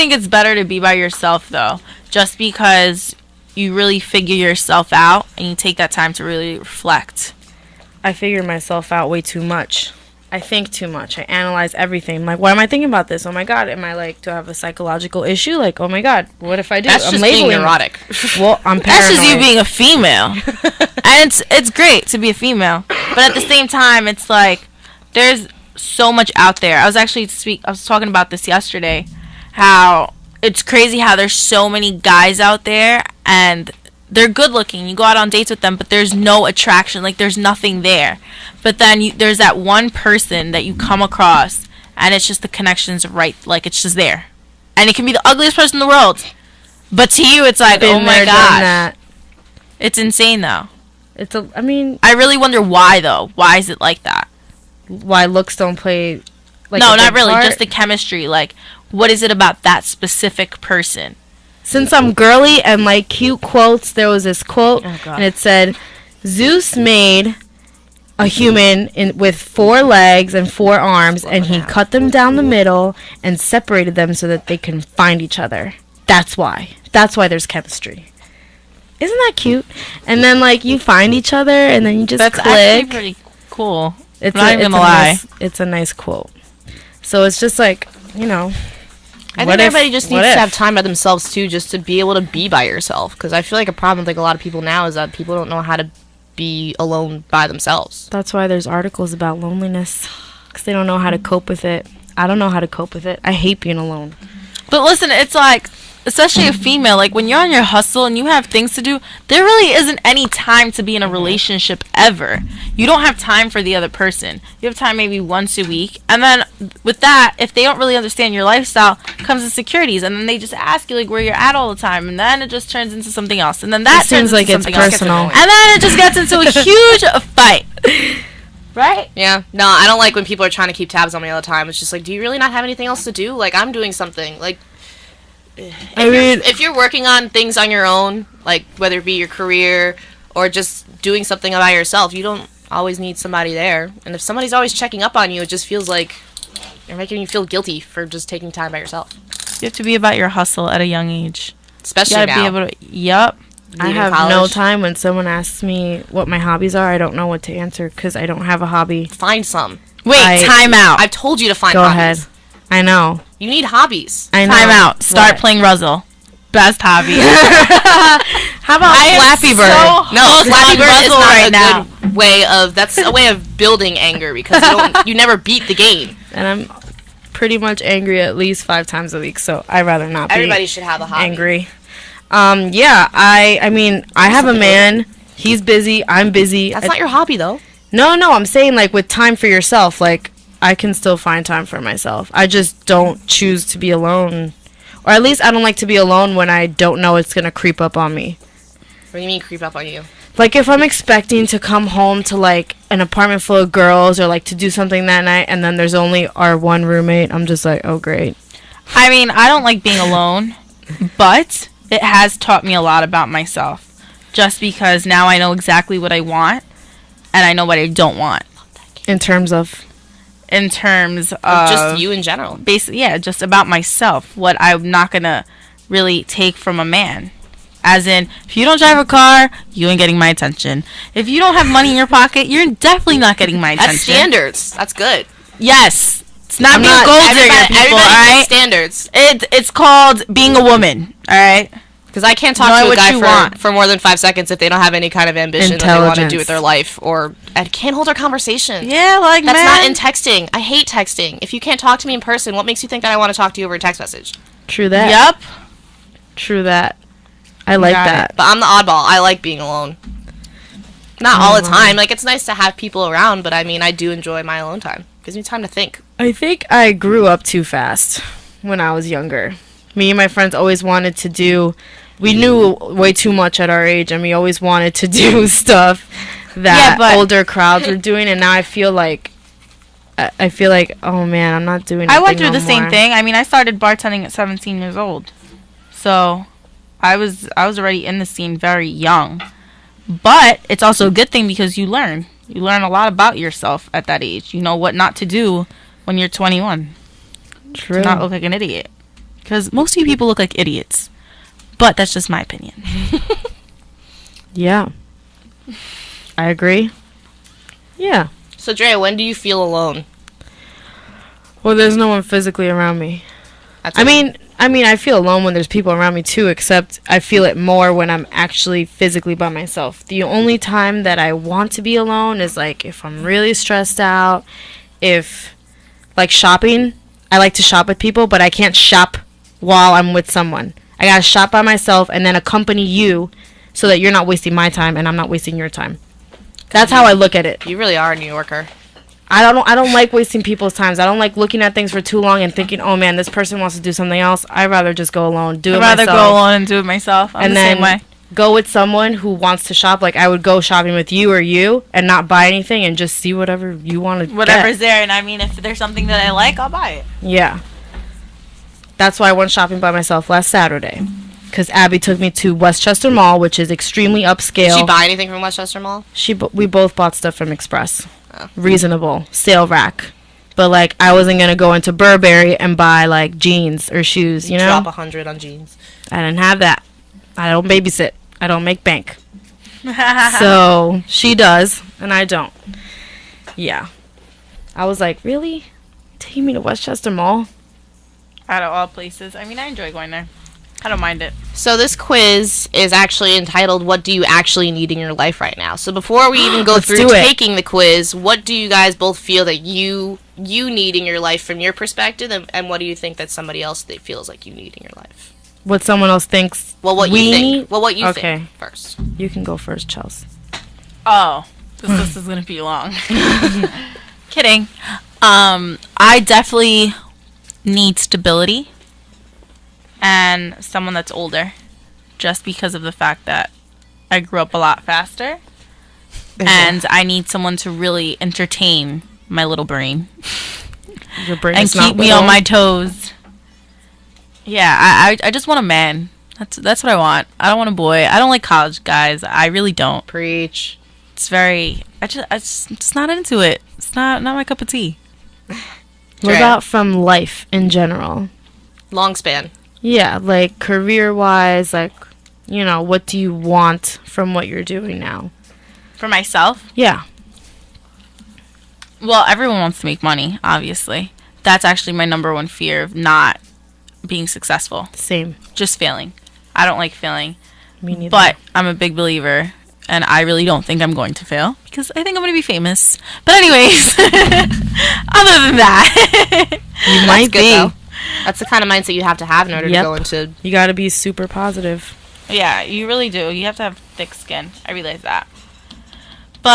think it's better to be by yourself, though, just because you really figure yourself out and you take that time to really reflect. I figure myself out way too much. I think too much. I analyze everything. I'm like, why am I thinking about this? Oh my god, am I like, do I have a psychological issue? Like, oh my god, what if I do? That's I'm just labeling being neurotic. Well, I'm paranoid. That's just you being a female. And it's great to be a female, but at the same time, it's like there's so much out there. I was talking about this yesterday, how it's crazy how there's so many guys out there and they're good looking. You go out on dates with them, but there's no attraction. Like, there's nothing there. But then there's that one person that you come across, and it's just the connection's right. Like, it's just there. And it can be the ugliest person in the world. But to you, it's like, oh my gosh. It's insane, though. I really wonder why, though. Why is it like that? Why looks don't play, like, no, not really. Part? Just the chemistry. Like, what is it about that specific person? Since I'm girly and like cute quotes, there was this quote, and it said, Zeus made a human with 4 legs and 4 arms, and he cut them down the middle and separated them so that they can find each other. That's why. That's why there's chemistry. Isn't that cute? And then, like, you find each other, and then you just click. That's actually pretty cool. I'm not even gonna lie. It's a nice quote. So it's just like, you know. I think everybody just needs to have time by themselves, too, just to be able to be by yourself. Because I feel like a problem with, like, a lot of people now is that people don't know how to be alone by themselves. That's why there's articles about loneliness. Because they don't know how to cope with it. I don't know how to cope with it. I hate being alone. But listen, it's like, especially a female, like, when you're on your hustle and you have things to do, there really isn't any time to be in a relationship ever. You don't have time for the other person. You have time maybe once a week. And then with that, if they don't really understand your lifestyle, comes insecurities. And then they just ask you, like, where you're at all the time. And then it just turns into something else. And then that turns into something else. Personal. And then it just gets into a huge fight. Right? Yeah. No, I don't like when people are trying to keep tabs on me all the time. It's just like, do you really not have anything else to do? Like, I'm doing something. Like, if you're working on things on your own, like whether it be your career or just doing something by yourself, you don't always need somebody there. And if somebody's always checking up on you, it just feels like you're making you feel guilty for just taking time by yourself. You have to be about your hustle at a young age. Especially you gotta now. be able to, yep. I have no time when someone asks me what my hobbies are. I don't know what to answer because I don't have a hobby. Find some. Wait, time out. I've told you to find hobbies. Go ahead. I know. You need hobbies. I know. Time out. Start playing Ruzzle. Best hobby. How about Flappy Bird? No, Flappy Bird is not a good way of. That's a way of building anger because you never beat the game. And I'm pretty much angry at least 5 times a week, so I'd rather not be. Everybody should have a hobby. Angry. Yeah. I mean, I have a man. He's busy. I'm busy. That's not your hobby, though. No. I'm saying, like, with time for yourself, like, I can still find time for myself. I just don't choose to be alone. Or at least I don't like to be alone when I don't know it's going to creep up on me. What do you mean creep up on you? Like, if I'm expecting to come home to, like, an apartment full of girls or, like, to do something that night and then there's only our one roommate, I'm just like, oh, great. I mean, I don't like being alone, but it has taught me a lot about myself. Just because now I know exactly what I want and I know what I don't want. In terms of just you in general. Basically, yeah, just about myself. What I'm not going to really take from a man. As in, if you don't drive a car, you ain't getting my attention. If you don't have money in your pocket, you're definitely not getting my attention. That's standards. That's good. Yes. It's not being gold digger, people, alright? Standards. It's called being a woman, alright? Because I can't talk to a guy for more than 5 seconds if they don't have any kind of ambition that they want to do with their life, or I can't hold our conversation. Yeah, like, that's not in texting. I hate texting. If you can't talk to me in person, what makes you think that I want to talk to you over a text message? True that. Yep. True that. I like that. But I'm the oddball. I like being alone. Not all the time. Like, it's nice to have people around, but I mean, I do enjoy my alone time. It gives me time to think. I think I grew up too fast when I was younger. Me and my friends always wanted to do. We knew way too much at our age, and we always wanted to do stuff that older crowds were doing. And now I feel like, oh man, I'm not doing. I went through the same thing. I mean, I started bartending at 17 years old, so I was already in the scene very young. But it's also a good thing because you learn a lot about yourself at that age. You know what not to do when you're 21. True. To not look like an idiot. because most of you people look like idiots. But that's just my opinion. Yeah. I agree. Yeah. So, Drea, when do you feel alone? Well, there's no one physically around me. I mean, I feel alone when there's people around me too, except I feel it more when I'm actually physically by myself. The only time that I want to be alone is like if I'm really stressed out, if like shopping. I like to shop with people, but I can't shop while I'm with someone. I gotta shop by myself and then accompany you so that you're not wasting my time and I'm not wasting your time. That's how I look at it. You really are a New Yorker. I don't like wasting people's times. I don't like looking at things for too long and thinking, oh man, this person wants to do something else. I'd rather just go alone, do it myself. I'd rather go alone and do it myself. I'm and the then same way. Go with someone who wants to shop. Like I would go shopping with you or you and not buy anything and just see whatever you want to Whatever's there. And I mean, if there's something that I like, I'll buy it. Yeah. That's why I went shopping by myself last Saturday. Because Abby took me to Westchester Mall, which is extremely upscale. Did she buy anything from Westchester Mall? We both bought stuff from Express. Oh. Reasonable. Sale rack. But, like, I wasn't going to go into Burberry and buy, like, jeans or shoes, you know? Drop 100 on jeans. I didn't have that. I don't babysit. I don't make bank. So, she does, and I don't. Yeah. I was like, really? Taking me to Westchester Mall? Out of all places. I mean, I enjoy going there. I don't mind it. So this quiz is actually entitled, What Do You Actually Need in Your Life Right Now? So before we even go through taking the quiz, what do you guys both feel that you need in your life from your perspective, and what do you think that somebody else feels like you need in your life? What someone else thinks what we you think. need? Well, what you Okay. think first. You can go first, Chels. Oh, this list is going to be long. Kidding. I definitely need stability and someone that's older, just because of the fact that I grew up a lot faster, and I need someone to really entertain my little brain. Your brain and is not keep me little. on my toes. Yeah, I just want a man. That's what I want. I don't want a boy. I don't like college guys. I really don't. Preach. It's very. I'm just not into it. It's not my cup of tea. What about from life in general? Long span. Yeah, like career-wise, like, you know, what do you want from what you're doing now? For myself? Yeah. Well, everyone wants to make money, obviously. That's actually my number one fear of not being successful. Same. Just failing. I don't like failing. Me neither. But I'm a big believer, and I really don't think I'm going to fail, because I think I'm going to be famous. But anyways, other than that. You might be. Though. That's the kind of mindset you have to have in order to go into... You got to be super positive. Yeah, you really do. You have to have thick skin. I realize that.